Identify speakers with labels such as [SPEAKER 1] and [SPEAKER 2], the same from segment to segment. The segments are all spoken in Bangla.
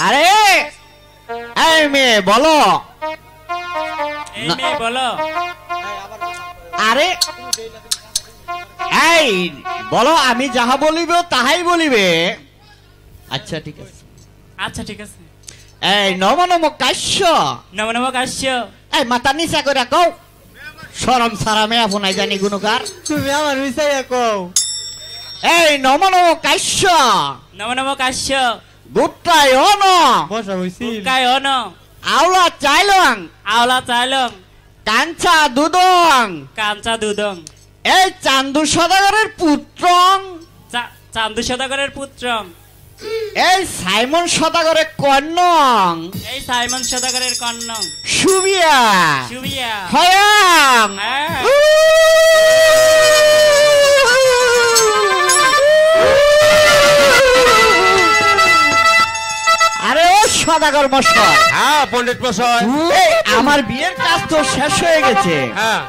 [SPEAKER 1] আরে এই মেয়ে বলো, আরে এই বলো, আমি যাহা বলিব তাহাই বলিবে। আচ্ছা ঠিক আছে,
[SPEAKER 2] আচ্ছা ঠিক আছে।
[SPEAKER 1] এই নম নম কাশ্য,
[SPEAKER 2] নম নম কাশ্য।
[SPEAKER 1] এই মাথা নিচা করে কও, শরম সারামে আপনাই জানি গুণকার।
[SPEAKER 3] তুমি আমার মিশাইয়া কও।
[SPEAKER 1] এই নম নম কাশ্য,
[SPEAKER 2] নম নম কাশ্য।
[SPEAKER 1] গুপ্তায় অন,
[SPEAKER 3] বসা হইছিল।
[SPEAKER 2] কায় অন,
[SPEAKER 1] আওলা চাইলং,
[SPEAKER 2] আওলা চাইলং,
[SPEAKER 1] কাঞ্চা দুদং,
[SPEAKER 2] কাঞ্চা দুদং।
[SPEAKER 1] এই চান্দু সদাগরের পুত্র,
[SPEAKER 2] চান্দু সদাগরের পুত্র,
[SPEAKER 1] এই সাইমন সদাগরের কন্যং,
[SPEAKER 2] এই সাইমন সদাগরের কন্যং,
[SPEAKER 1] সুবিয়া
[SPEAKER 2] সুবিয়া
[SPEAKER 1] হয়াং। আরে ও সদাগর মশাই।
[SPEAKER 4] হ্যাঁ পণ্ডিত মশাই,
[SPEAKER 1] আমার বিয়ের কাজ তো শেষ হয়ে গেছে।
[SPEAKER 4] হ্যাঁ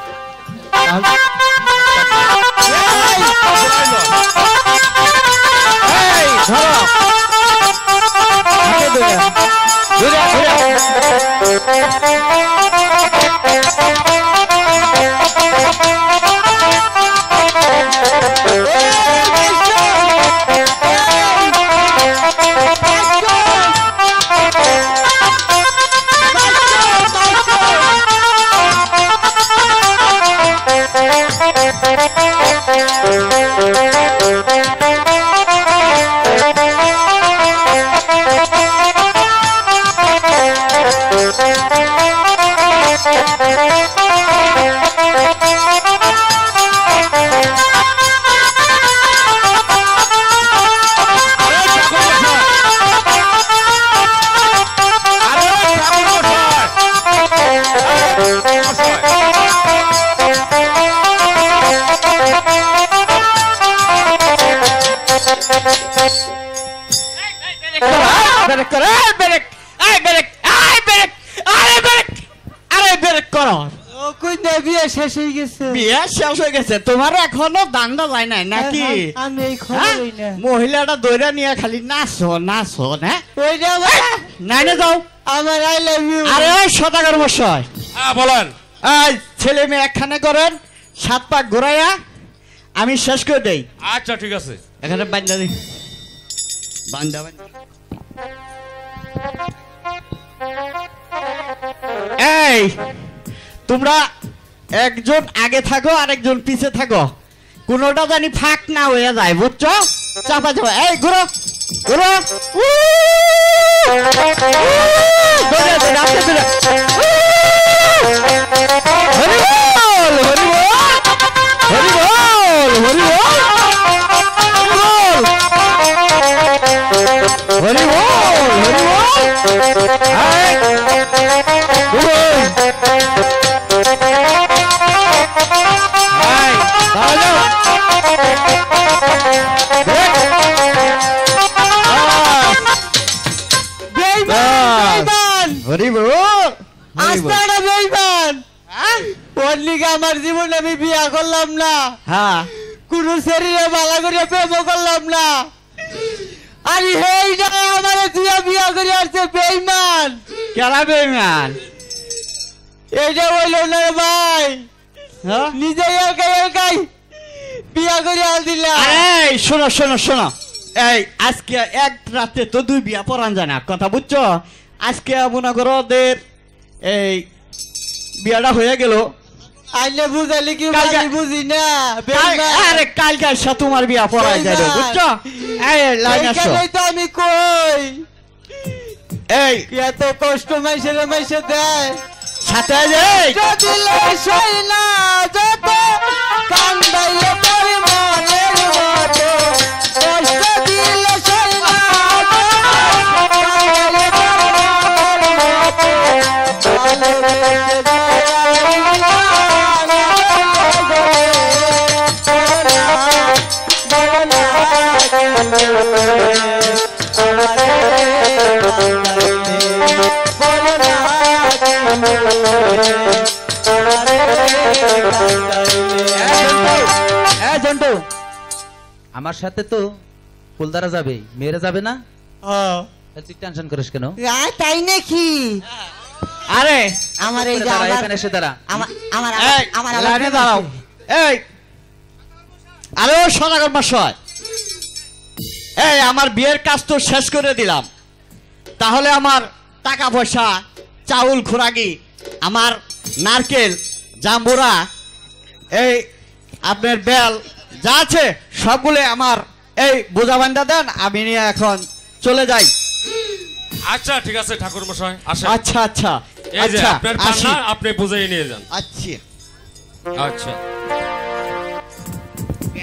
[SPEAKER 1] এই ধরো, হাতে ধরে, ধরে,
[SPEAKER 3] শেষ হয়ে গেছে।
[SPEAKER 1] বিয়ে শেষ হয়ে গেছে, তোমার এখনো দান্দা যায় নাই নাকি?
[SPEAKER 3] আমি এই খবরই না।
[SPEAKER 1] মহিলাটা দইরা নিয়ে খালি নাচো নাচো না,
[SPEAKER 3] ওইটা
[SPEAKER 1] নাই না যাও।
[SPEAKER 3] আমার আই লাভ ইউ।
[SPEAKER 1] আরে ওই সদাগর মশাই,
[SPEAKER 4] হ্যাঁ বলেন।
[SPEAKER 1] এই ছেলে মেয়ে একখানে করেন, 7 পাক ঘুরাইয়া আমি শেষ করে দেই।
[SPEAKER 4] আচ্ছা ঠিক আছে,
[SPEAKER 1] এখানে বান্ধা দিই, বান্ধা বান্ধা। এই তোমরা একজন আগে থাকো আরেকজন পিছে থাকো, কোনোটা জানি ফাঁক না হয়ে যায়, বুঝছো? চাপা চাপা, এই ঘুরো ঘুরো, ধরে ধরে আপনি ধরে, হরি বল হরি বল হরি বল হরি বল হরি বল হরি বল। এই ঘুরো, আমার জীবনে আমি বিয়া করলাম না, কোন শরীরে বালা করে প্রেম করলাম না, আর এই না আমার তুই বিয়া করে আসছে বেঈমান। কেনা বেঈমান? এইটা বলল না ভাই, নিজে একাই বিয়া করে আল দিলা। এই শোনো শোনো শোনো, এই আজকে এক রাতে তো 2 বিয়া পড়ান যায় না, কথা বুঝছো? আজকে মনে করো ওদের এই বিয়াটা হয়ে গেল, আইলে বুঝালি কি বুঝি না, আরে কালকে আসা তোমার বিয়া পড়াই যায়, বুঝছো? এই লাইন আসো। তো আমি কই এই এত কষ্ট মাইসে মাইসে দেয় সাথে যাই দিলে সই না যত কান্দাইলে তোর মনের মতো, কষ্ট দিলে সই না কান্দাইলে তোর মনের মতো,
[SPEAKER 5] আমার সাথে তো ফুলদারা যাবে, মেয়েরা যাবে না? তুই টেনশন করিস কেন?
[SPEAKER 1] তাই নাকি?
[SPEAKER 3] আরে
[SPEAKER 1] আমার এই যে
[SPEAKER 5] দাঁড়া,
[SPEAKER 1] আমার
[SPEAKER 5] এখানে এসে দাঁড়া।
[SPEAKER 1] আমার আমার
[SPEAKER 3] এই,
[SPEAKER 1] আমার
[SPEAKER 3] লাইনে দাঁড়াও। এই আরে ও সদাগর মশাই, এই আমার বিয়ের কাজ তো শেষ করে দিলাম, তাহলে আমার টাকা পয়সা, চাউল খোরাকি, আমার নারকেল, জাম্বুরা, এই আপনার বেল যা আছে সবগুলো আমার এই বোঝা বান্ধা দেন, আমি নিয়ে এখন চলে যাই।
[SPEAKER 4] আচ্ছা ঠিক আছে ঠাকুর মশাই আসেন।
[SPEAKER 3] আচ্ছা আচ্ছা
[SPEAKER 4] এই যে
[SPEAKER 3] আচ্ছা
[SPEAKER 4] আপনার
[SPEAKER 3] আসি।
[SPEAKER 4] পান্না আপনি বুঝাই নিয়ে যান।
[SPEAKER 3] আচ্ছা
[SPEAKER 4] আচ্ছা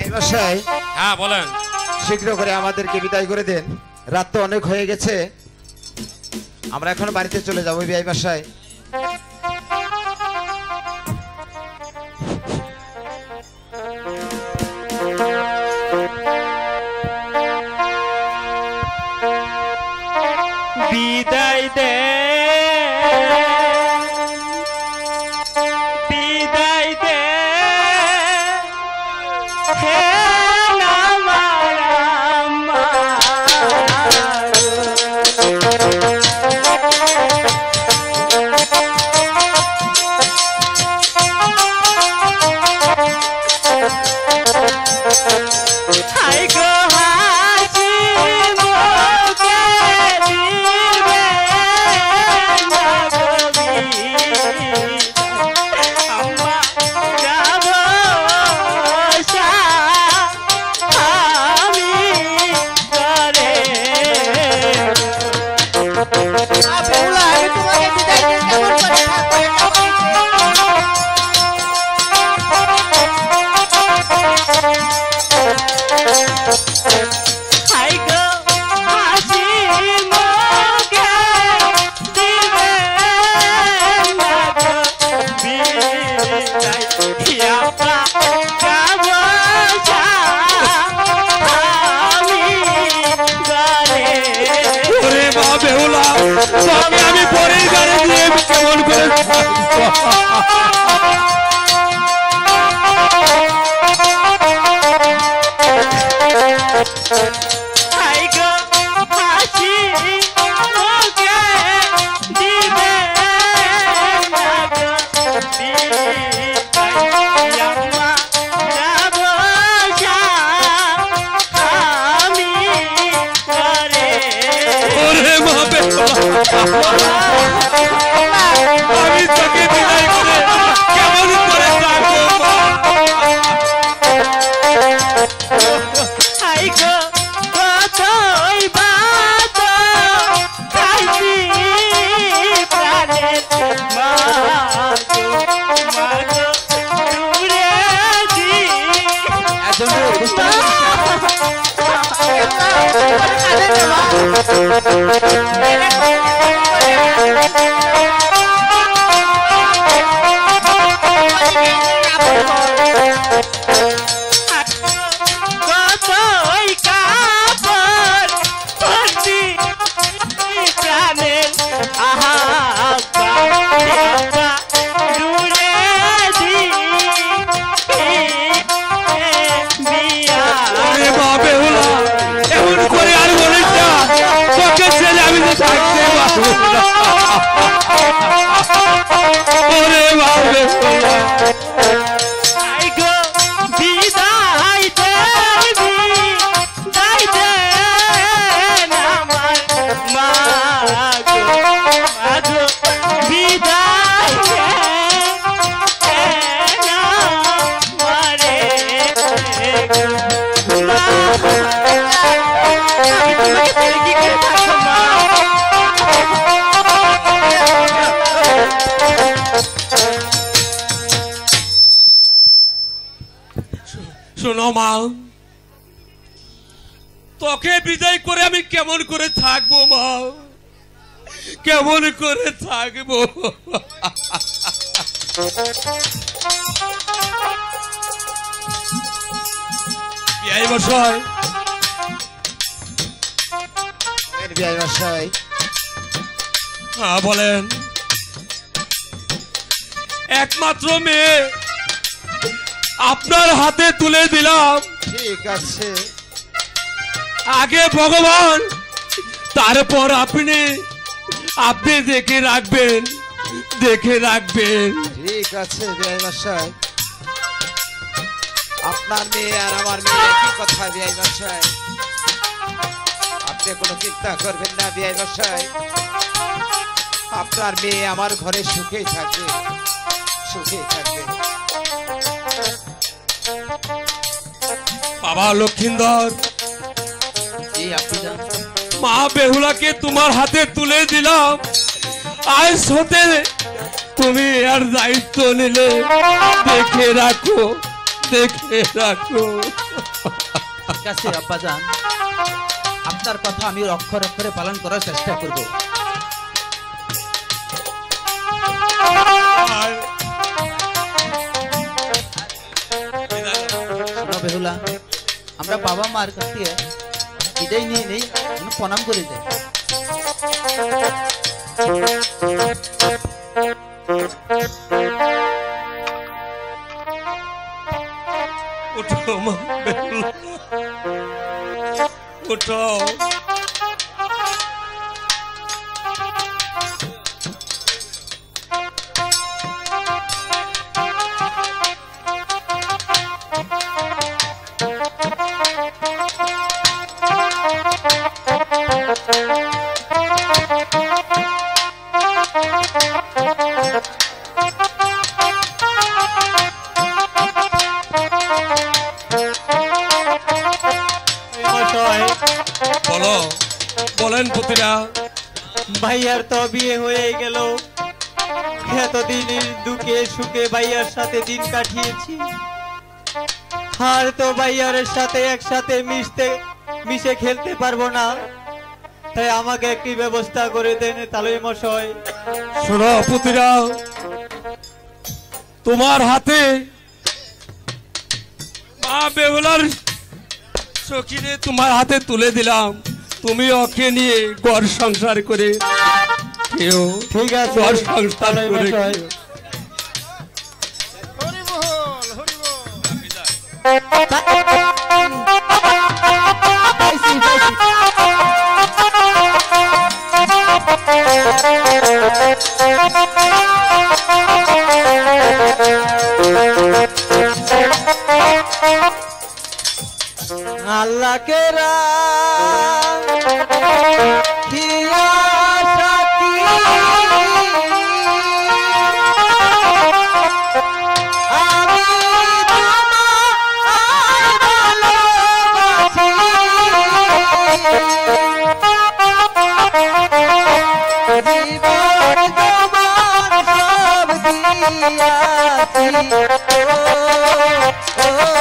[SPEAKER 6] এই মশাই
[SPEAKER 4] হ্যাঁ বলেন।
[SPEAKER 6] শীঘ্র করে আমাদেরকে বিদায় করে দেন, রাত তো অনেক হয়ে গেছে, আমরা এখন বাড়িতে চলে যাবো বিআই মশাই।
[SPEAKER 2] বিদায় দে বিদায় দে হে আমার হাই গো হাসি মোকে দিবে না কবি আম্মা যাব আমি করে
[SPEAKER 1] বেহুলা, আমি তোমাকে বিদায় দিয়ে কেমন করে থাকবো এটা
[SPEAKER 2] হাই গো হাসি মোকে দিবে না কবি আম্মা যাব আমি করে
[SPEAKER 4] ওরে মা বেহুলা, তোকে আমি পরের ঘরে দিয়ে কেমন করে থাকবো?
[SPEAKER 2] হাই গো হাসি মোকে দিবে না কবি আম্মা যাব আমি করে
[SPEAKER 4] ওরে মা বেহুলা, আমি তোকে বিদায় করে কেমন করে থাকবো মা?
[SPEAKER 2] হাই গো কতই বাত খাইছি প্রাণের মাগো মাগো দূরে দি
[SPEAKER 5] একজন রে, বুঝতে পারছিস?
[SPEAKER 2] কতই কাপড় ভর্তি প্রাণের আহা বাবা দূরে দি বিয়া
[SPEAKER 4] ওরে মা বেহুলা, এমন করে আর বলিস না, তোকে ছেড়ে আমি তো থাকতে পারবো না। ওরে মা বেহুলা,
[SPEAKER 2] আই গো বিদায় দেবি দাই দে আমার মা গো মাগো বিদায় দে না মারে মা আমি তোমাকে ছেড়ে কি করে থাকবো মা
[SPEAKER 4] শোনো মা, তোকে বিদায় করে আমি কেমন করে থাকবো মা, কেমন করে থাকবো? বিআই মশাই,
[SPEAKER 6] বিআই মশাই
[SPEAKER 4] হ্যাঁ বলেন। একমাত্র মেয়ে আপনার হাতে তুলে দিলাম,
[SPEAKER 6] ঠিক আছে,
[SPEAKER 4] আগে ভগবান তারপর আপনি আপনি দেখে রাখবেন, দেখে রাখবেন।
[SPEAKER 6] ঠিক আছে বিআই মশাই, আপনার মেয়ে আর আমার মেয়ে একই কথা বিআই মশাই, আপনি কোনো চিন্তা করবেন না বিআই মশাই, আপনার মেয়ে আমার ঘরে সুখেই থাকবে, সুখেই থাকবে।
[SPEAKER 4] বাবা লক্ষিন্দর,
[SPEAKER 5] জি আব্বাজান।
[SPEAKER 4] মা বেহুলাকে তোমার হাতে তুলে দিলাম, আজ হতে তুমি আর দায়িত্ব নিলে, দেখে রাখো, দেখে রাখো।
[SPEAKER 5] ঠিক আছে আব্বাজান, আপনার কথা আমি অক্ষর অক্ষরে পালন করার চেষ্টা করব। শোনো বেহুলা, আমরা বাবা মার কাছ থেকে বিদায় নিয়ে নেই, প্রণাম করে যাই।
[SPEAKER 4] উঠো মা বেহুলা, উঠো। বলো, বলেন পুত্রা।
[SPEAKER 1] ভাইয়ার তো বিয়ে হয়ে গেল, এতদিন দুঃখে সুখে ভাইয়ার সাথে দিন কাটিয়েছি, আর তো ভাইয়ার সাথে একসাথে মিশে খেলতে পারবো না, তাই আমাকে একটি ব্যবস্থা করে দেন তালুই মশাই।
[SPEAKER 4] শোনো পুত্রা, তোমার হাতে মা বেহুলার সখীরে তোমার হাতে তুলে দিলাম, তুমি ওকে নিয়ে ঘর সংসার করে কেউ,
[SPEAKER 1] ঠিক আছে
[SPEAKER 4] ঘর সংসার
[SPEAKER 1] তালুই
[SPEAKER 4] করে
[SPEAKER 1] মশাই।
[SPEAKER 4] খেও।
[SPEAKER 1] পাইছি, পাইছি। আল্লাহকে রাখিয়া সাথী, আমি তোমায় ভালোবাসি, জীবন তোমার সব দিয়াছি, ও